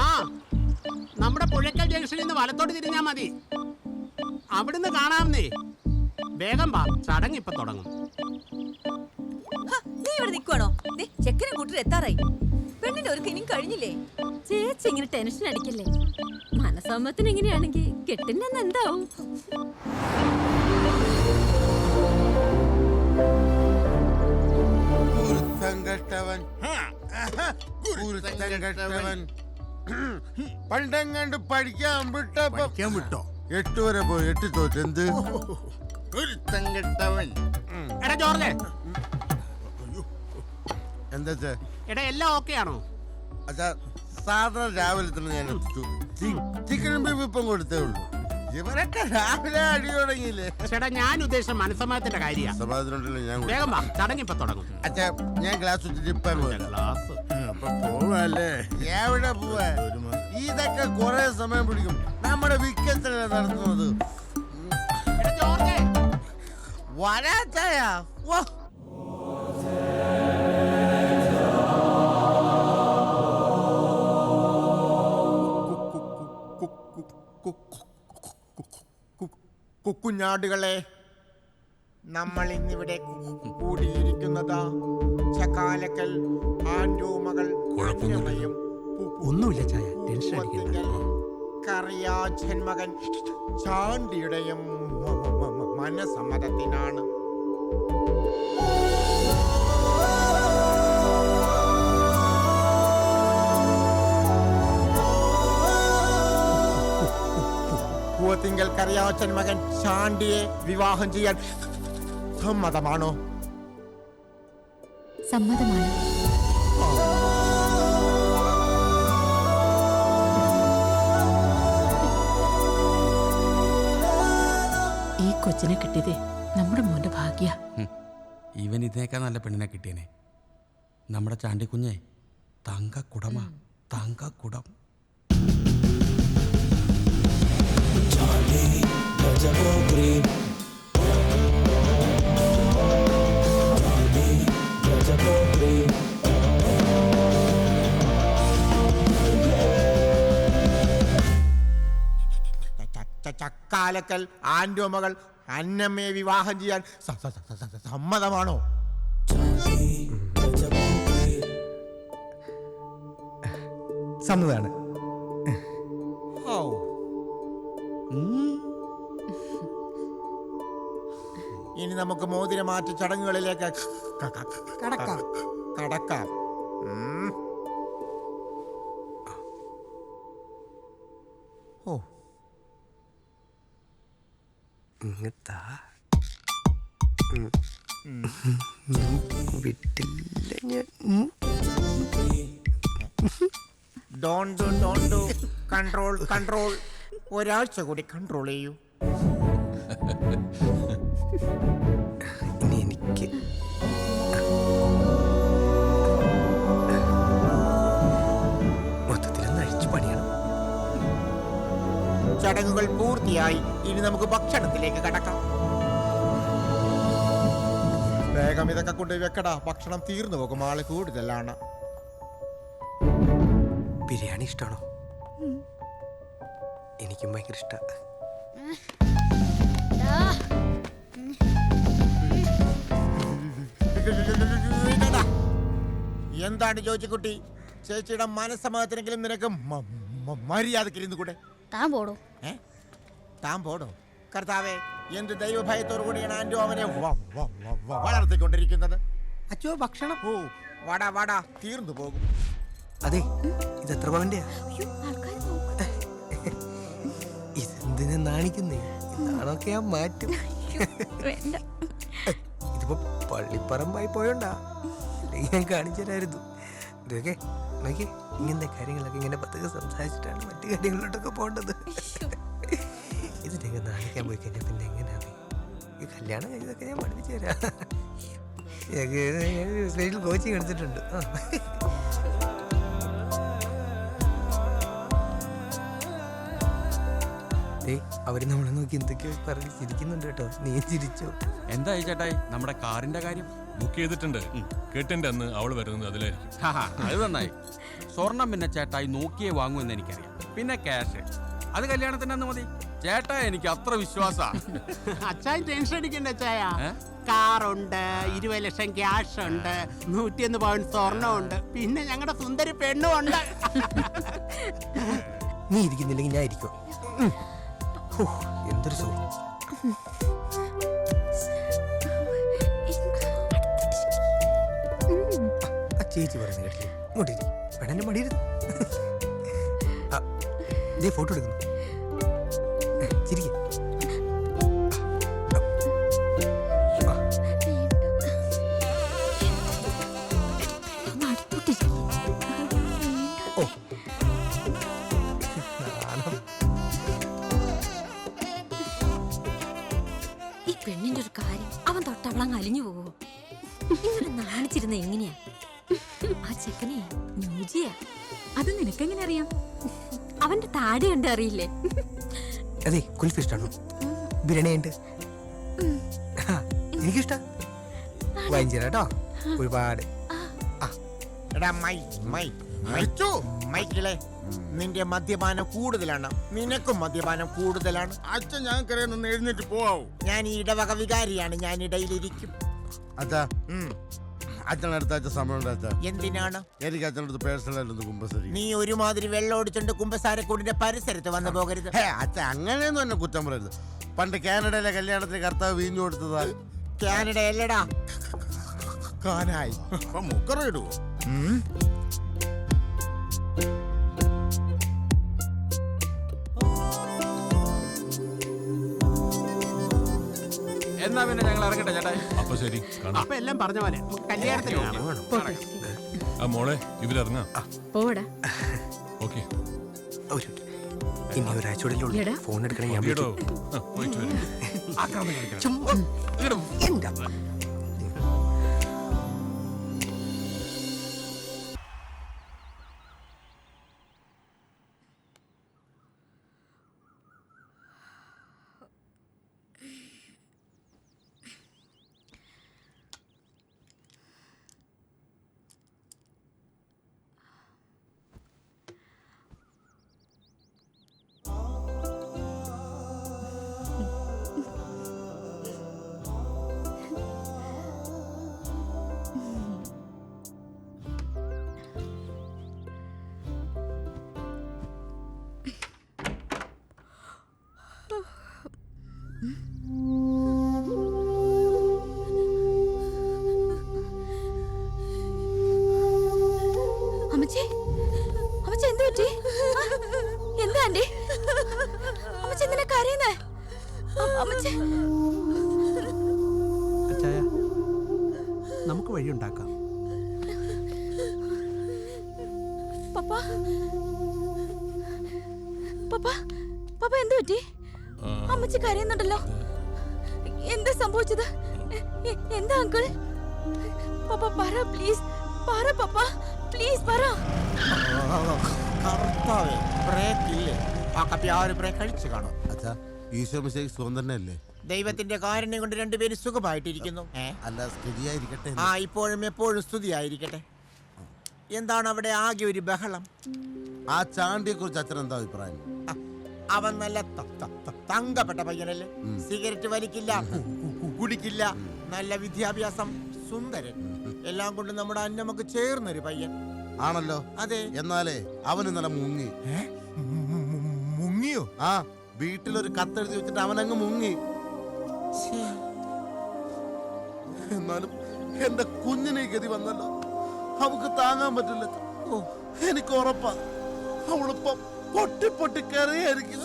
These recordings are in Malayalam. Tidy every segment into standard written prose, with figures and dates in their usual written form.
ആ, നമ്മുടെ പുഴക്കൽ ജംഗ്ഷനിൽ നിന്ന് വലത്തോട്ട് തിരിഞ്ഞാ മതി. അവിടുന്ന് കാണാമെന്നേ. വേഗം വാ, ചടങ്ങ് ഇപ്പൊ തുടങ്ങും. നീ ഇവിടെ നിൽക്കുവാണോ? ചെക്കനെ കൂട്ടർ എത്താറായി. പെണ്ണിന്റെ ഒരു ഇനിയും കഴിഞ്ഞില്ലേ? ചേച്ചി ഇങ്ങനെ ടെൻഷൻ അടിക്കല്ലേ. മനസ്സമ്മത്തിന് എങ്ങനെയാണെങ്കിൽ കെട്ടിന്റെ എന്താവും? പണ്ടെങ്ങാണ്ട് പഠിക്കാൻ വിട്ടോ? 8 വരെ പോയി, 8 തോറ്റ്. എന്ത് എടാ ജോർജ്, എന്താ എടാ എല്ലാം ഓക്കെ ആണോ? അച്ഛാ, സാധാരണ രാവിലെ തന്നെ ഞാൻ എത്തിച്ചു. ചിക്കനും ബീഫ് ഇപ്പം കൊടുത്തേ ഉള്ളൂ. ഇവരൊക്കെ രാവിലെ അടി തുടങ്ങിയില്ലേ? ചേട്ടാ, ഞാൻ ഉദ്ദേശിച്ച മനസ്സമ്മതത്തിന്റെ കാര്യ. സമാധാനമുണ്ടല്ലോ, ഞാൻ വേഗം വാ, ചടങ്ങ് ഇപ്പൊ തുടങ്ങും. അച്ഛാ, ഞാൻ ഗ്ലാസ് വെച്ചിട്ട് ഇപ്പം ഗ്ലാസ് അപ്പൊ പോവല്ലേ? എവിടെ പോവാ? ഇതൊക്കെ കുറെ സമയം പിടിക്കും. നമ്മുടെ വിക്കറ്റല്ലേ നടത്തുന്നത്. എടാ ജോർജ്, വരാച്ചായ കുഞ്ഞാടുകളെ, നമ്മൾ ഇന്നിവിടെ കൂടിയിരിക്കുന്നത് ചക്കാലക്കൽ ആൻഡോമകൾ ഒന്നുമില്ല ചായ, ടെൻഷൻ അടിക്കണ്ട. കറിയാച്ചൻ മകൻ ചാണ്ടിയുടെയും മനസമ്മതത്തിനാണ്. പൂവത്തിങ്കൽ കറിയാച്ചൻ മകൻ ചാണ്ടിയെ വിവാഹം ചെയ്യാൻ സമ്മതമാണോ? സമ്മതമാണ്. ഈ കൊച്ചിനെ കിട്ടിയതേ നമ്മുടെ മോന്റെ ഭാഗ്യ. ഇവൻ ഇതിനേക്കാൾ നല്ല പെണ്ണിനെ കിട്ടിയനെ. നമ്മുടെ ചാണ്ടിക്കുഞ്ഞെ തങ്കക്കുടമാ, തങ്കക്കുടം. ചക്കാലക്കൽ ആൻഡോമകൾ അന്നമ്മയെ വിവാഹം ചെയ്യാൻ സമ്മതമാണോ? സമ്മതമാണ്. ഇനി നമുക്ക് മോതിരമാറ്റ ചടങ്ങുകളിലേക്ക് കടക്കാം. ഓ, വിട്ടില്ല ഞാൻ. Don't control. ഒരാഴ്ച കൂടി കൺട്രോൾ ചെയ്യൂ. ഇനി എനിക്ക് മൊത്തത്തിലൊന്ന് അഴിച്ചു പണിയണം. ചടങ്ങുകൾ പൂർത്തിയായി. ഇനി നമുക്ക് ഭക്ഷണത്തിലേക്ക് കടക്കാം. വേഗം ഇതൊക്കെ കൊണ്ടുപോയി വെക്കടാ, ഭക്ഷണം തീർന്നു പോകും. ആള് കൂടുതലാണ്. ബിരിയാണി ഇഷ്ടമാണോ? എനിക്കും ഭയങ്കര ഇഷ്ടമാണ്. എന്താണ് ജോജിക്കുട്ടി, ചേച്ചിയുടെ മനസ്സമ്മതത്തിനെങ്കിലും നിനക്ക് മര്യാദക്കിരുന്നു കൂടെ? താൻ പോടോ. താൻ പോടോ? കർത്താവേ, എന്ത് ദൈവഭയത്തോടു കൂടിയാണ് ആൻഡോ അവനെ വളർത്തിക്കൊണ്ടിരിക്കുന്നത്. അച്ഛോ, ഭക്ഷണം. ഓ, വാടാ, തീർന്നു പോകും. അതെ, ഇതെത്ര പവന്റെയാ? ഇതെന്തിനാ നാണിക്കുന്നേ? നാണൊക്കെ ഞാൻ മാറ്റും. ഇതിപ്പോ പള്ളിപ്പറമ്പായി പോയോണ്ടാ, അല്ലെങ്കിൽ ഞാൻ കാണിച്ചു തരായിരുന്നു. ഇതൊക്കെ നോക്കി, ഇങ്ങനത്തെ കാര്യങ്ങളൊക്കെ ഇങ്ങനെ പതുക്കെ സംസാരിച്ചിട്ടാണ് മറ്റു കാര്യങ്ങളിലോട്ടൊക്കെ പോകേണ്ടത്. ഇതിനൊക്കെ നാണിക്കാൻ പോയി കഴിഞ്ഞാൽ പിന്നെ എങ്ങനെയാണ് ഈ കല്യാണം കഴിഞ്ഞതൊക്കെ ഞാൻ പഠിപ്പിച്ചു തരാം. സ്പെഷ്യൽ കോച്ചിങ് എടുത്തിട്ടുണ്ട്. അവര് നമ്മളെ നോക്കി എന്തൊക്കെയോ പറഞ്ഞ് ചിരിക്കുന്നുണ്ട് കേട്ടോ. നീ ചിരിച്ചോ? എന്തായി ചേട്ടായി നമ്മുടെ കാറിന്റെ കാര്യം? ബുക്ക് ചെയ്തിട്ടുണ്ട്. കേട്ടിന്റെ അന്ന് അവള് വരുന്നത് അതിലായിരിക്കും. അത് നന്നായി. സ്വർണം പിന്നെ ചേട്ടായി നോക്കിയേ വാങ്ങുമെന്ന് എനിക്കറിയാം. പിന്നെ ക്യാഷ് അത് കല്യാണത്തിന് അന്ന് മതി. ചേട്ടാ എനിക്ക് അത്ര വിശ്വാസാ. അച്ചായൻ ടെൻഷൻ അടിക്കണ്ട അച്ചായ. കാറുണ്ട്, 20 ലക്ഷം ക്യാഷ് ഉണ്ട്, 101 പവൻ സ്വർണ്ണമുണ്ട്, പിന്നെ ഞങ്ങളുടെ സുന്ദരി പെണ്ണും ഉണ്ട്. നീ ഇരിക്കുന്നില്ലെങ്കിൽ ഞാൻ ഇരിക്കും. എന്തൊരു സുഖം. ചേച്ചി പറയുന്നത് കേട്ടില്ലേ? ഇങ്ങോട്ട് ഇരി. പെണ്ണന്റെ മടിയിരുന്ന് ഇതേ ഫോട്ടോ എടുക്കുന്നു. ചിരിക്കും. ഓ ഈ പെണ്ണിന്റെ ഒരു കാര്യം, അവൻ തൊട്ടവളങ്ങ് അലിഞ്ഞു പോവോ? ഇങ്ങനെ നാണിച്ചിരുന്ന എങ്ങനെയാ? ആ ചെക്കനെ ന്യൂജിയാ. അത് നിനക്കെങ്ങനെ അറിയാം? അവന്റെ താടി കണ്ട് അറിയില്ലേ? അതെ, കുൽഫി ഇഷ്ടാണോ? ബിരിയാണിയുണ്ട്. എനിക്കിഷ്ട. വാങ്ങിച്ചേരാട്ടോ ഒരുപാട്. എടാ മൈക്കിളെ, നിന്റെ മദ്യപാനം കൂടുതലാണ്. നിനക്കും മദ്യപാനം കൂടുതലാണ്. അച്ഛൻ ഞങ്ങൾക്കറിയാൻ എഴുന്നേറ്റ് പോവാവൂ. ഞാൻ ഈ ഇടവക വികാരിയാണ്. ഞാൻ ഇടയിലിരിക്കും. അച്ഛാ, അച്ഛൻ അടുത്ത ആഴ്ച സമയമുണ്ട് അച്ഛാ. എന്തിനാണ്? എനിക്ക് അച്ഛനടുത്ത് പേഴ്സണലായിട്ടൊന്ന് കുമ്പസരി. നീ ഒരുമാതിരി വെള്ളം ഒടിച്ചോണ്ട് കുമ്പസാരക്കൂടിന്റെ പരിസരത്ത് വന്നു പോകരുത്. അച്ഛൻ അങ്ങനെയൊന്നും എന്നെ കുറ്റം പറയരുത്. പണ്ട് കാനഡയിലെ കല്യാണത്തിന് കർത്താവ് വീഞ്ഞു കൊടുത്തതാ. കാനഡ അല്ലടാ, കാനായി മുക്കറിയിടുവോ? എന്നാ പിന്നെ ഞങ്ങൾ ഇറങ്ങട്ടെ ചേട്ടായി. അപ്പൊ ശരി, കാണാം. അപ്പൊ എല്ലാം പറഞ്ഞ പോലെ നമുക്ക് കല്യാണത്തിന് കാണാം. ആ മോളെ, ഇവരിറങ്ങാം. പോടാ. ഓക്കെ. ഇനി ഒരാഴ്ചയോടെ ഫോൺ എടുക്കണേ. ഞാൻ ഈടോ, പോയിട്ട് വരും. ചുമ്മാ എന്താ അമ്മച്ചി, അമ്മച്ചി എന്ത് പറ്റി? എന്താ ആന്റി? അമ്മച്ചി എന്തിനാ കരയുന്നേ? അമ്മച്ചി, അച്ചായ, നമുക്ക് വഴിയുണ്ടാക്കാം. പപ്പ, പപ്പ, പപ്പ എന്ത് പറ്റി? അമ്മച്ചി കരയുന്നുണ്ടല്ലോ. എന്താ സംഭവിച്ചത്? എന്താ അങ്കിൾ? പപ്പ പറ പ്ലീസ്, പറ പപ്പ പ്ലീസ് പറ. കർത്താവേ, ബ്രേക്ക് ഇല്ലേ? ആ കപ്പി ആ ഒരു ബ്രേക്ക് കഴിച്ചു കാണും. അച്ഛാ, ഈശോ മിശിഹായ്ക്ക് സുഖം തന്നെയല്ലേ? ദൈവത്തിന്റെ കാരുണ്യം കൊണ്ട് രണ്ടുപേരും സുഖമായിട്ടിരിക്കുന്നു. അല്ല, സ്ഥിതിയായിരിക്കട്ടെ. ആ, ഇപ്പോഴും എപ്പോഴും സ്തുതിയായിരിക്കട്ടെ. എന്താണ് അവിടെ ആകെ ഒരു ബഹളം? ആ ചാണ്ടിയെ കുറിച്ച് അച്ഛൻ എന്താ അഭിപ്രായം? അവൻ നല്ല തങ്കപ്പെട്ട പയ്യനല്ലേ? സിഗരറ്റ് വലിക്കില്ല, കുടിക്കില്ല, നല്ല വിദ്യാഭ്യാസം, സുന്ദരൻ, എല്ലാം കൊണ്ട് നമ്മുടെ അന്നമ്മക്ക് ചേർന്നൊരു പയ്യൻ ആണല്ലോ. അതെ. എന്നാലേ അവന് നല്ല മുങ്ങി. മുങ്ങിയോ? ആ, വീട്ടിലൊരു കത്തെഴുതി വെച്ചിട്ട് അവനങ്ങ് മുങ്ങി. എന്നാലും എന്റെ കുഞ്ഞിനെ ഗതി വന്നല്ലോ. അവക്ക് താങ്ങാൻ പറ്റില്ല. എനിക്ക് ഉറപ്പാ അവളിപ്പം പൊട്ടി പൊട്ടി കരയായിരിക്കും.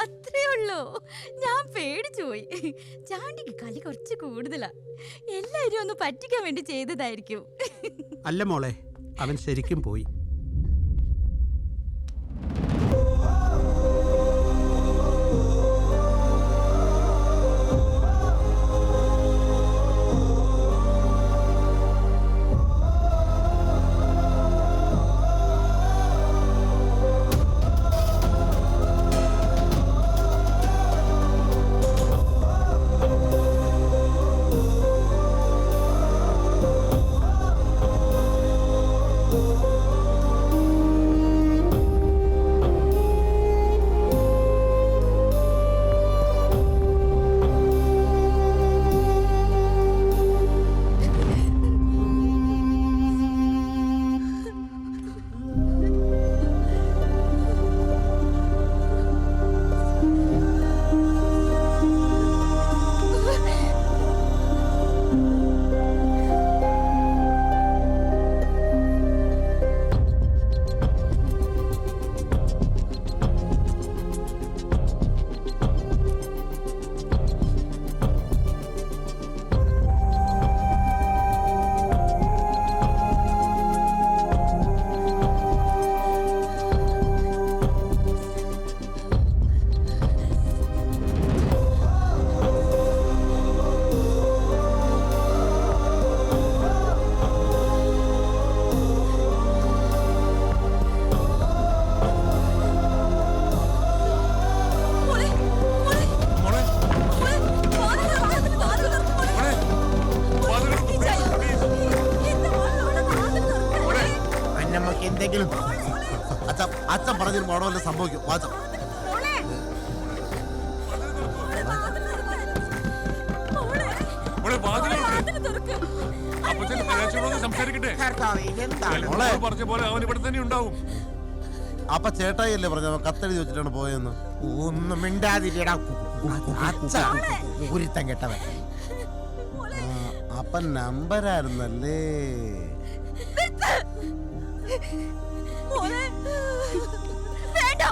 അത്രേ ഉള്ളൂ. ഞാൻ പേടിച്ചു പോയി. ചാണ്ടിക്ക് കളി കുറച്ച് കൂടുതലാ. എല്ലാരും ഒന്ന് പറ്റിക്കാൻ വേണ്ടി ചെയ്തതായിരിക്കും. അല്ല മോളെ, അവൻ ശരിക്കും പോയി. എന്തെങ്കിലും അച്ഛൻ പറഞ്ഞൊരു മോഡവല്ല സംഭവിക്കും വാച്ച മോളെ വാതിലുണ്ട്. അപ്പച്ചൻ പ്രകാശനോട് സംസാരിക്കട്ടെ. കർത്താവേ, എന്താണ് മോളെ. മോള് പറഞ്ഞ പോലെ അവൻ ഇവിടെ തന്നെ ഉണ്ടാവും. അപ്പൊ ചേട്ടായിയല്ലേ പറഞ്ഞ അവൻ കത്തെഴുതി വെച്ചിട്ടാണ് പോയെന്ന്. ഒന്നും മിണ്ടാതിരിടാ അച്ഛ ഒരുത്തം കെട്ടവൻ. അപ്പൊ നമ്പരായിരുന്നല്ലേ. വേണ്ട.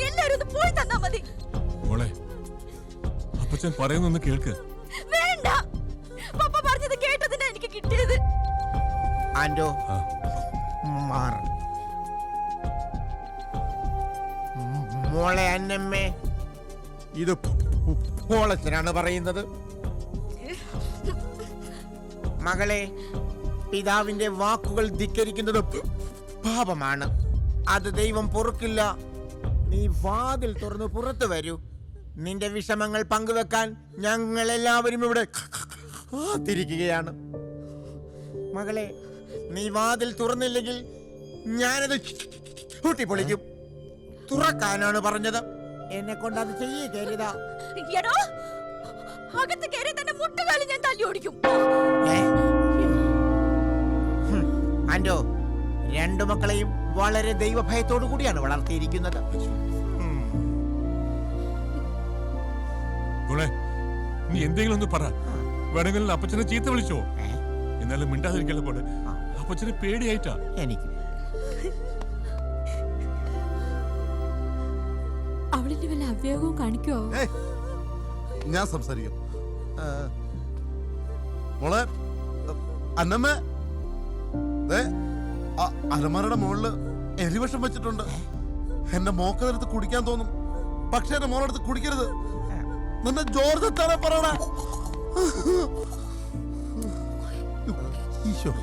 എല്ലാരും ഒന്ന് പോയി തന്നാ മതി. മോളെ അപ്പച്ചൻ പറയുന്നൊന്ന് കേൾക്ക്. വേണ്ട. പപ്പ പറഞ്ഞത് കേട്ടതിനാ എനിക്ക് കിട്ടിയത്. ആൻഡോ ആ, മാർ മോളെ അന്നമ്മേ, ഇത് പോളച്ചനാണ് പറയുന്നത്. മകളെ, പിതാവിന്റെ വാക്കുകൾ ധിക്കരിക്കുന്നത് പാപമാണ്. അത് ദൈവം പൊറുക്കില്ല. നീ വാതിൽ തുറന്ന് പുറത്തു വരൂ. നിന്റെ വിഷമങ്ങൾ പങ്കുവെക്കാൻ ഞങ്ങൾ എല്ലാവരും ഇവിടെ കാത്തിരിക്കുകയാണ്. മകളെ, നീ വാതിൽ തുറന്നില്ലെങ്കിൽ ഞാനത് പൊട്ടിപ്പൊളിക്കും. തുറക്കാനാണ് പറഞ്ഞത്. എന്നെ കൊണ്ട് അത് ചെയ്യരുതാ. എടോ, അകത്ത് കയറി തന്നെ മുട്ടുകാലി ഞാൻ തല്ലി ഓടിക്കും. ആൻഡോ, രണ്ടു മക്കളെയും വളരെ ദൈവഭയത്തോടു കൂടിയാണ് വളർത്തിയിരിക്കുന്നത്. മോളെ നീ എന്തെങ്കിലും ഒന്ന് പറ. വേണമെങ്കിൽ അപ്പച്ചനെ ചീത്ത വിളിച്ചോ. എന്നാലും മിണ്ടാതിരിക്കല്ലേ പോലെ. അപ്പച്ചന് പേടിയായിട്ടാ. എനിക്ക് അവളിന്റെ വല്ല അവയോഗവും കാണിക്കുവോ? ഞാൻ സംസാരിക്കും. മോളെ അന്നമ്മ, അലമാരയുടെ മുകളില് എലിവിഷം വെച്ചിട്ടുണ്ട്. എന്റെ മോക്കതെടുത്ത് കുടിക്കാൻ തോന്നും, പക്ഷെ എന്റെ മോളെടുത്ത് കുടിക്കരുത്. നിന്റെ ജോർജ് എത്താനെ പറയണ. ഈശോ.